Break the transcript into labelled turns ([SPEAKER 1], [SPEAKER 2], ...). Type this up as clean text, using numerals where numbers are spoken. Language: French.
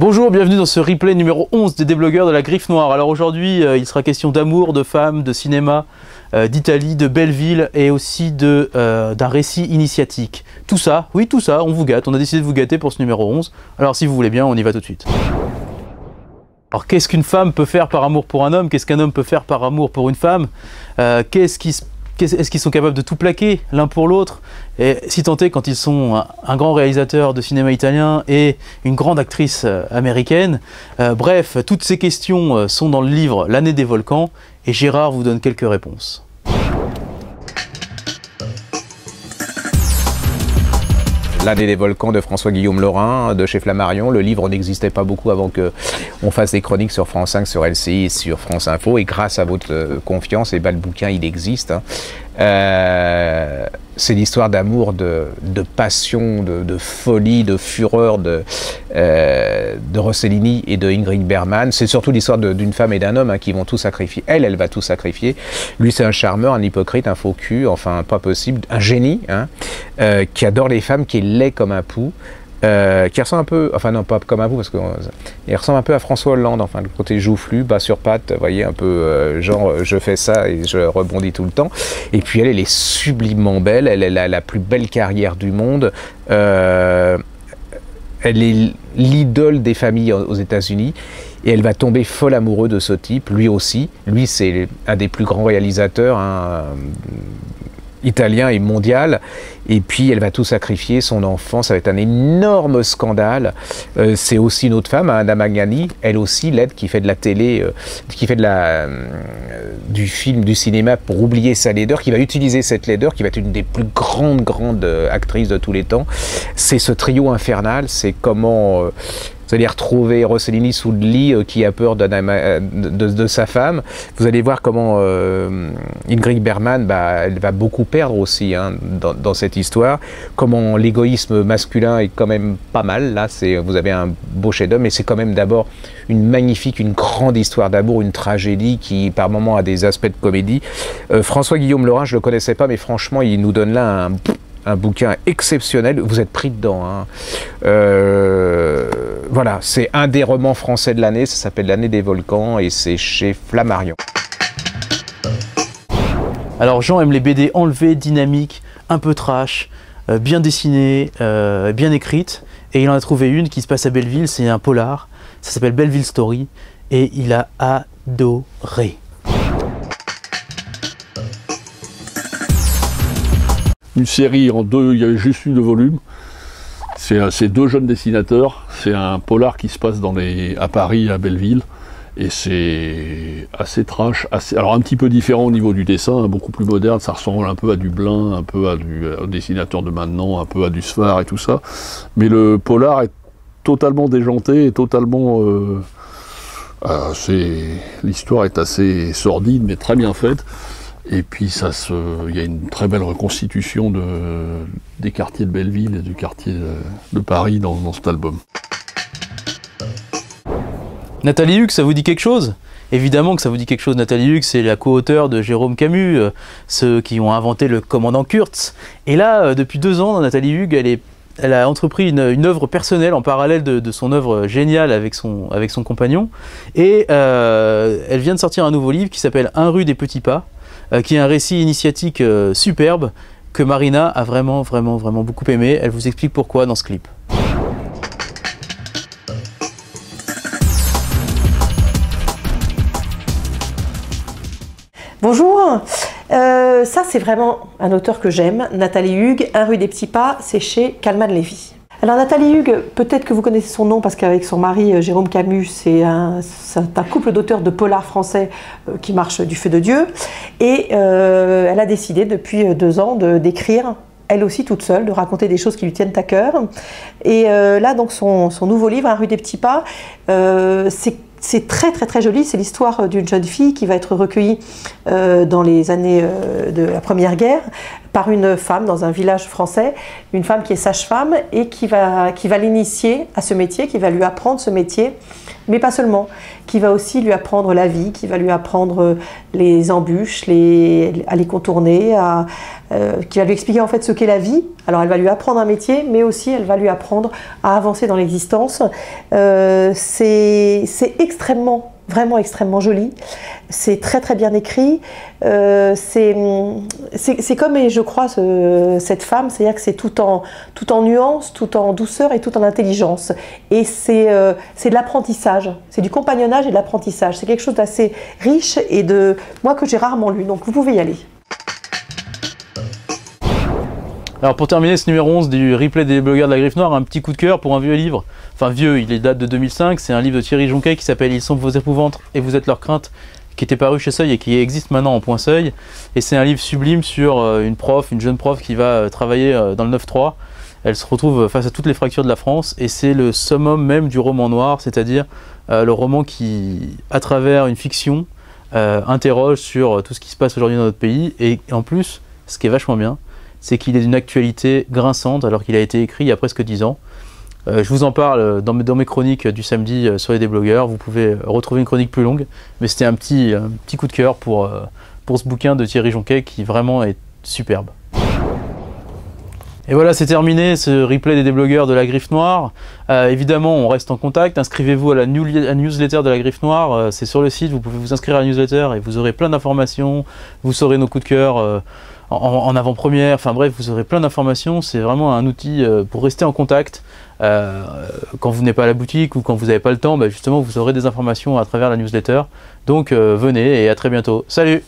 [SPEAKER 1] Bonjour, bienvenue dans ce replay numéro 11 des déblogueurs de la Griffe Noire. Alors aujourd'hui, il sera question d'amour, de femmes, de cinéma, d'Italie, de Belleville et aussi d'un récit initiatique. Tout ça, oui tout ça, on vous gâte, on a décidé de vous gâter pour ce numéro 11. Alors si vous voulez bien, on y va tout de suite. Alors qu'est-ce qu'une femme peut faire par amour pour un homme? Qu'est-ce qu'un homme peut faire par amour pour une femme? Est-ce qu'ils sont capables de tout plaquer l'un pour l'autre? Et si tant est quand ils sont un grand réalisateur de cinéma italien et une grande actrice américaine. Bref, toutes ces questions sont dans le livre L'année des volcans et Gérard vous donne quelques réponses.
[SPEAKER 2] L'année des volcans de François-Guillaume Laurin, de chez Flammarion. Le livre n'existait pas beaucoup avant qu'on fasse des chroniques sur France 5, sur LCI et sur France Info. Et grâce à votre confiance, et le bouquin, il existe. C'est l'histoire d'amour, de passion, de folie, de fureur de Rossellini et de Ingrid Bergman. C'est surtout l'histoire d'une femme et d'un homme qui vont tout sacrifier. Elle va tout sacrifier. Lui, c'est un charmeur, un hypocrite, un faux cul, enfin pas possible, un génie, qui adore les femmes, qui est laid comme un pou. Qui ressemble un peu, enfin non pas comme un vous parce qu'il ressemble un peu à François Hollande, enfin le côté joufflu, bas sur patte, vous voyez un peu genre je fais ça et je rebondis tout le temps. Et puis elle est sublimement belle, elle a la plus belle carrière du monde, elle est l'idole des familles aux États-Unis. Et elle va tomber folle amoureuse de ce type, lui aussi. Lui c'est un des plus grands réalisateurs, italien et mondial, et puis elle va tout sacrifier, son enfant, ça va être un énorme scandale. C'est aussi une autre femme, Anna Magnani, elle aussi, l'aide qui fait de la télé, qui fait du film, du cinéma pour oublier sa laideur, qui va utiliser cette laideur, qui va être une des plus grandes actrices de tous les temps. C'est ce trio infernal, c'est comment... Vous allez retrouver Rossellini sous le lit qui a peur de sa femme. Vous allez voir comment Ingrid Bergman, elle va beaucoup perdre aussi dans cette histoire. Comment l'égoïsme masculin est quand même pas mal. Là, vous avez un beau chef-d'œuvre, mais c'est quand même d'abord une grande histoire d'amour, une tragédie qui par moments a des aspects de comédie. François-Guillaume Laurin, je ne le connaissais pas, mais franchement, il nous donne là un bouquin exceptionnel, vous êtes pris dedans. Voilà, c'est un des romans français de l'année, ça s'appelle L'année des volcans et c'est chez Flammarion.
[SPEAKER 1] Alors Jean aime les BD enlevées, dynamiques, un peu trash, bien dessinées, bien écrites, et il en a trouvé une qui se passe à Belleville, c'est un polar, ça s'appelle Belleville Story, et il a adoré.
[SPEAKER 3] Une série en deux, il y avait juste eu 2 volumes. C'est 2 jeunes dessinateurs. C'est un polar qui se passe à Paris, à Belleville. Et c'est assez trash, alors un petit peu différent au niveau du dessin, beaucoup plus moderne. Ça ressemble un peu à du Blin, un peu au dessinateur de maintenant, un peu à du Sfar et tout ça. Mais le polar est totalement déjanté et totalement... l'histoire est assez sordide, mais très bien faite. Et puis il y a une très belle reconstitution des quartiers de Belleville et du quartier de Paris dans cet album.
[SPEAKER 1] Nathalie Hugues, ça vous dit quelque chose? Évidemment que ça vous dit quelque chose. Nathalie Hugues, c'est la co-auteure de Jérôme Camus, ceux qui ont inventé le commandant Kurtz. Et là, depuis 2 ans, Nathalie Hugues, elle a entrepris une œuvre personnelle en parallèle de son œuvre géniale avec son compagnon. Et elle vient de sortir un nouveau livre qui s'appelle Un rue des petits pas, qui est un récit initiatique superbe que Marina a vraiment beaucoup aimé. Elle vous explique pourquoi dans ce clip.
[SPEAKER 4] Bonjour, ça c'est vraiment un auteur que j'aime, Nathalie Hugues, Un rue des petits pas, c'est chez Calman Levy. Alors Nathalie Hugues, peut-être que vous connaissez son nom parce qu'avec son mari Jérôme Camus, c'est un couple d'auteurs de polars français qui marche du feu de Dieu. Et elle a décidé depuis 2 ans d'écrire, elle aussi toute seule, de raconter des choses qui lui tiennent à cœur. Et là donc son nouveau livre, Un rue des petits pas, c'est très joli, c'est l'histoire d'une jeune fille qui va être recueillie dans les années de la Première Guerre par une femme dans un village français, une femme qui est sage-femme et qui va l'initier à ce métier, qui va lui apprendre ce métier, mais pas seulement, qui va aussi lui apprendre la vie, qui va lui apprendre les embûches, à les contourner, qui va lui expliquer en fait ce qu'est la vie. Alors elle va lui apprendre un métier, mais aussi elle va lui apprendre à avancer dans l'existence. C'est extrêmement, vraiment extrêmement joli. C'est très très bien écrit. C'est comme, et je crois, cette femme, c'est-à-dire que c'est tout en nuances, tout en douceur et tout en intelligence. Et c'est de l'apprentissage, c'est du compagnonnage et de l'apprentissage. C'est quelque chose d'assez riche et moi que j'ai rarement lu, donc vous pouvez y aller.
[SPEAKER 1] Alors pour terminer ce numéro 11 du replay des blogueurs de la Griffe Noire, un petit coup de cœur pour un vieux livre. Enfin vieux, il date de 2005, c'est un livre de Thierry Jonquet qui s'appelle « Ils sont vos épouvantes et vous êtes leurs craintes », qui était paru chez Seuil et qui existe maintenant en point Seuil. Et c'est un livre sublime sur une jeune prof qui va travailler dans le 9-3. Elle se retrouve face à toutes les fractures de la France et c'est le summum même du roman noir, c'est-à-dire le roman qui, à travers une fiction, interroge sur tout ce qui se passe aujourd'hui dans notre pays. Et en plus, ce qui est vachement bien, c'est qu'il est d'une actualité grinçante alors qu'il a été écrit il y a presque 10 ans. Je vous en parle dans mes chroniques du samedi sur les déblogueurs. Vous pouvez retrouver une chronique plus longue, mais c'était un petit coup de cœur pour ce bouquin de Thierry Jonquet qui vraiment est superbe. Et voilà, c'est terminé ce replay des déblogueurs de la Griffe Noire. Évidemment, on reste en contact. Inscrivez-vous à la newsletter de la Griffe Noire. C'est sur le site, vous pouvez vous inscrire à la newsletter et vous aurez plein d'informations. Vous saurez nos coups de cœur en avant-première. Enfin bref, vous aurez plein d'informations. C'est vraiment un outil pour rester en contact. Quand vous n'êtes pas à la boutique ou quand vous n'avez pas le temps, justement, vous aurez des informations à travers la newsletter. Donc venez et à très bientôt. Salut!